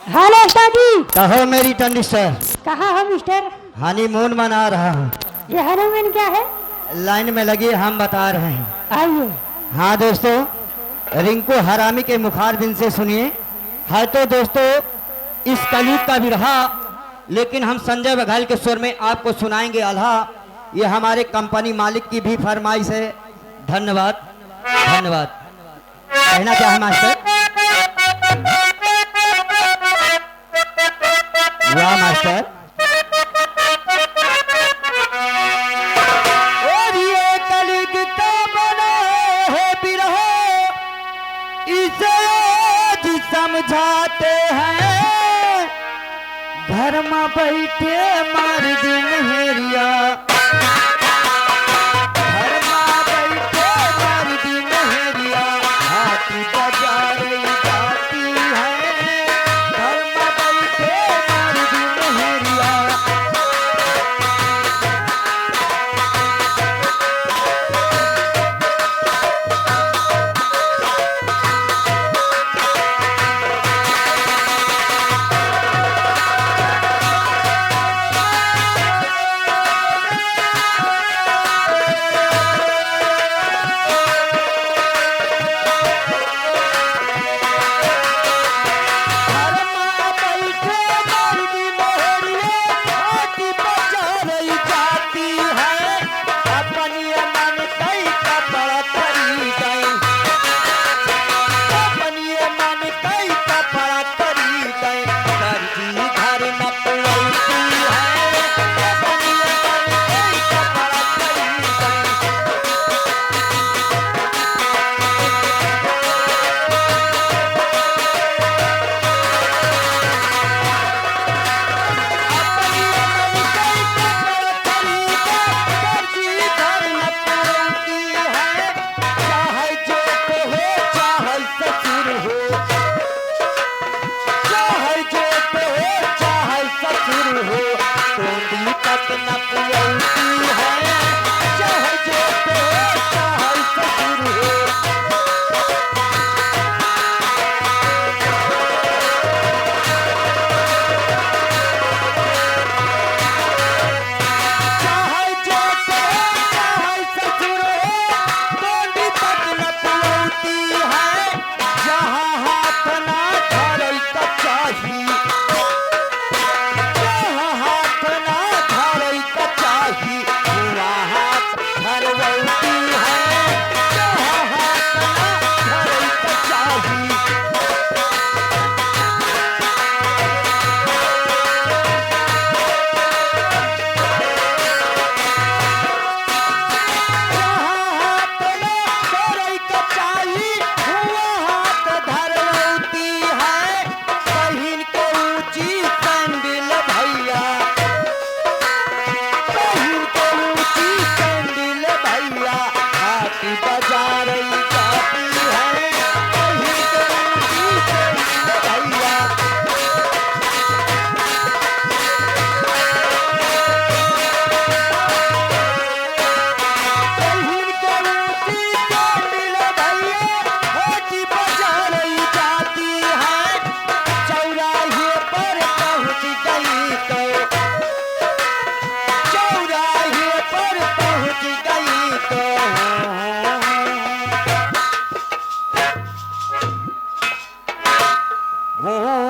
हाँ नेस्टा जी। कहो मेरी टंडी सर। कहाँ हो मिस्टर? हनीमून मना रहा हूँ। ये हनीमून क्या है? लाइन में लगी हम बता रहे हैं। आइए। हाँ दोस्तों, रिंकू हरामी के मुखार दिन से सुनिए। है तो दोस्तों इस कलयुग का विरहा, लेकिन हम संजय बघेल के स्वर में आपको सुनाएंगे आल्हा। ये हमारे कंपनी मालिक की भी फरमाइश है। धन्यवाद धन्यवाद। कहना क्या है मास्टर? वाह मास्टर। और ये कलयुग का बना है बिरहा, इसे आज समझाते हैं। घर में बैठे मार दिन हेरिया, घर में बैठे मार दिन हेरिया, हाथी बजा रही जाती है। घर में बैठे मार दिन हेरिया।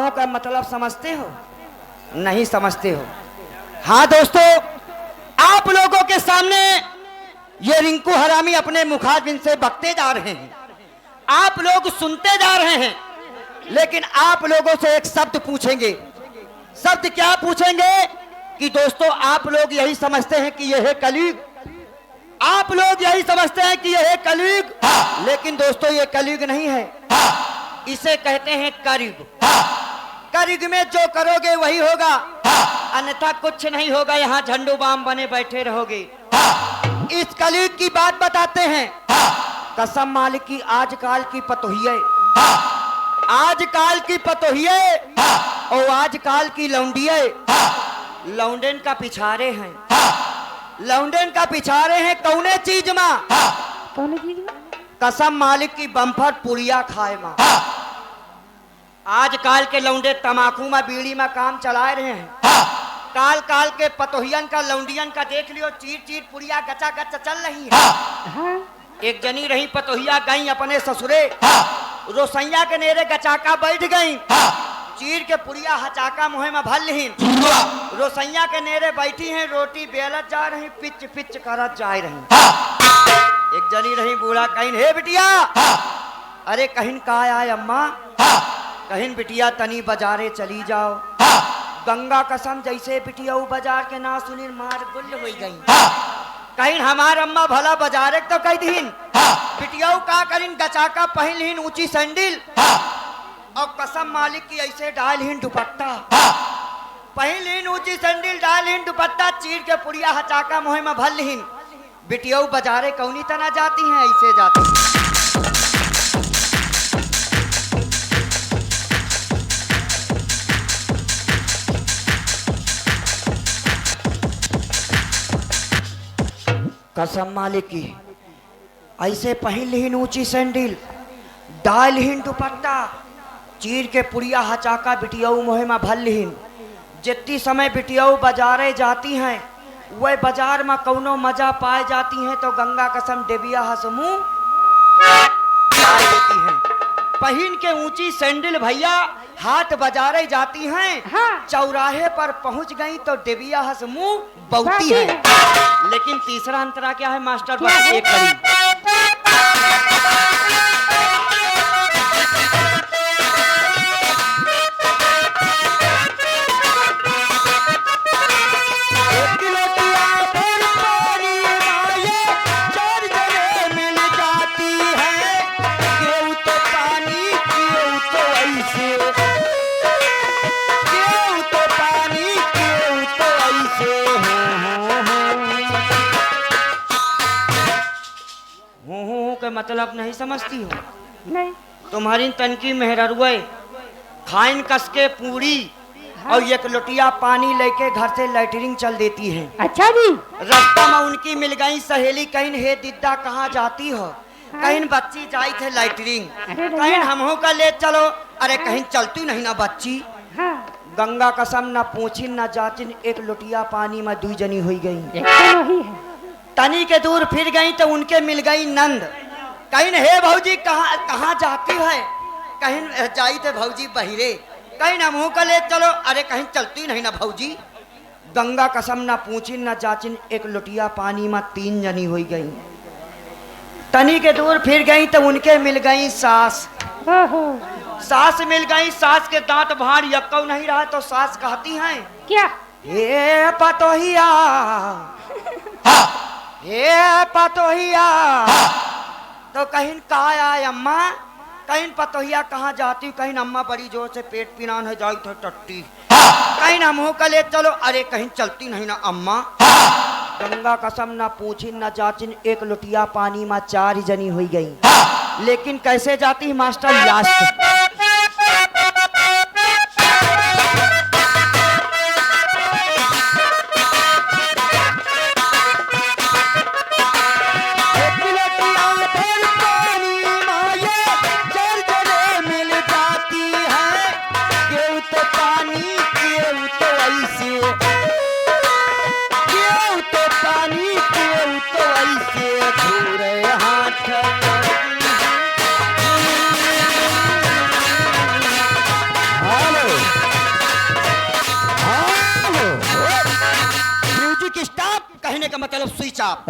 का मतलब समझते हो? नहीं समझते हो। हाँ दोस्तों, आप लोगों के सामने ये रिंकू हरामी अपने मुखारबिन से बकते जा रहे हैं। आप लोग सुनते जा रहे हैं, लेकिन आप लोगों से एक शब्द पूछेंगे। शब्द क्या पूछेंगे कि दोस्तों आप लोग यही समझते हैं कि यह है कलयुग। आप लोग यही समझते हैं कि यह है कलयुग, लेकिन दोस्तों ये कलयुग नहीं है। इसे कहते हैं कलयुग। कलयुग में जो करोगे वही होगा, अन्यथा कुछ नहीं होगा। यहाँ झंडू बाम बने बैठे रहोगे। इस कलयुग की बात बताते हैं। कसम मालिक की आजकल की पतोहिए, आजकल की पतोहिए और आजकल की लौंडिये लौंडेन का पिछारे हैं। लौंडेन का पिछारे हैं कौने चीज में? कौन चीज में? कसम मालिक की बम्फर पुड़िया खाए मां। आजकल के लौंडे तमाकू में बीड़ी में काम चला रहे हैं। काल काल के पतोहियन का लौंडियन का देख लियो, चीर चीर पुड़िया गचा गच चल रही है। हाँ एक जनी रही पतोहिया गई अपने ससुरे, रोसैया के नेरे गचाका बैठ गई, चीर के पुड़िया हचाका मुहे में भर लीन। रोसैया के नेरे बैठी हैं, रोटी बेलत जा रही, पिच पिच करत जा रही। एक जनी रही बूढ़ा कहीं, हे बिटिया, अरे कहीं का आए अम्मा, कहीं बिटिया तनी बाजारे चली जाओ। गंगा कसम जैसे बिटिया बाजार के ना सुनी मार गुल हो गई। कहीं हमार अम्मा भला बाजारे तो कह दीन, बिटिया का करीन गचाका पहन लीन ऊंची सैंडल, और कसम मालिक की ऐसे डाल हीन दुपट्टा, पहन लीन ऊंची सैंडल, डाल हीन दुपट्टा, चीर के पुड़िया हचाका मुहे में भर लीन। बिटिया बाजारे कौनी तना जाती हैं, ऐसे जाती हैं। कसम मालिक की ऐसे पहन लीन ऊंची सैंडल, डाल लीन दुपट्टा, चीर के पुड़िया हचाका बिटिया मोहे में भर लीन। जितनी समय बिटिया बाजारे जाती हैं, वह बाजार में कौनो मजा पाए जाती हैं तो गंगा कसम देविया हसमू देती हैं। पहन के ऊंची सैंडल भैया हाथ बाजारे जाती हैं। हाँ। चौराहे पर पहुंच गई तो देविया हसमू बहुती है। लेकिन तीसरा अंतरा क्या है मास्टर, बस एक कड़ी। मतलब नहीं समझती हो? नहीं। तुम्हारी तनकी मेहरुए खाइन कस के पूरी। हाँ। और एक लोटिया पानी लेके घर से लैटरिंग चल देती है। अच्छा जी। रास्ता में उनकी मिल गई सहेली, कहीं हे दिद्दा कहाँ जाती हो? हाँ। कहीं बच्ची जाई थे लैटरिंग, कहीं हमहो का ले चलो। अरे हाँ। कहीं चलती नहीं ना बच्ची। हाँ। गंगा कसम ना पूछी ना जाचिन, एक लोटिया पानी में दुई जनी हुई गई। तनी के दूर फिर गई तो उनके मिल गई नंद, कहीं हे भौजी कहाँ जाती है? कहीं जाई थे भौजी बहिरे, कहीं ना मुँह का ले चलो। अरे कहीं चलती नहीं ना भौजी। गंगा कसम ना पूछी ना जाचिन, एक लोटिया पानी में तीन जनी हुई गई। तनी के दूर फिर गई तो उनके मिल गई सास। सास मिल गई, सास के दांत भार यक्कौ नहीं रहा तो सास कहती हैं, क्या? हे पतोहिया, हे पतोहिया। तो कहीं का आए अम्मा, कहीं पतोहिया कहाँ जाती, कहीं अम्मा बड़ी जोर से पेट पिनान है जाई तो टट्टी, कहीं ना मुँह का ले चलो। अरे कहीं चलती नहीं ना अम्मा। गंगा कसम ना पूछी ना जाचिन, एक लोटिया पानी में चार ही जनी हुई गई। लेकिन कैसे जाती मास्टर लास्ट? कहने का मतलब स्विच ऑफ।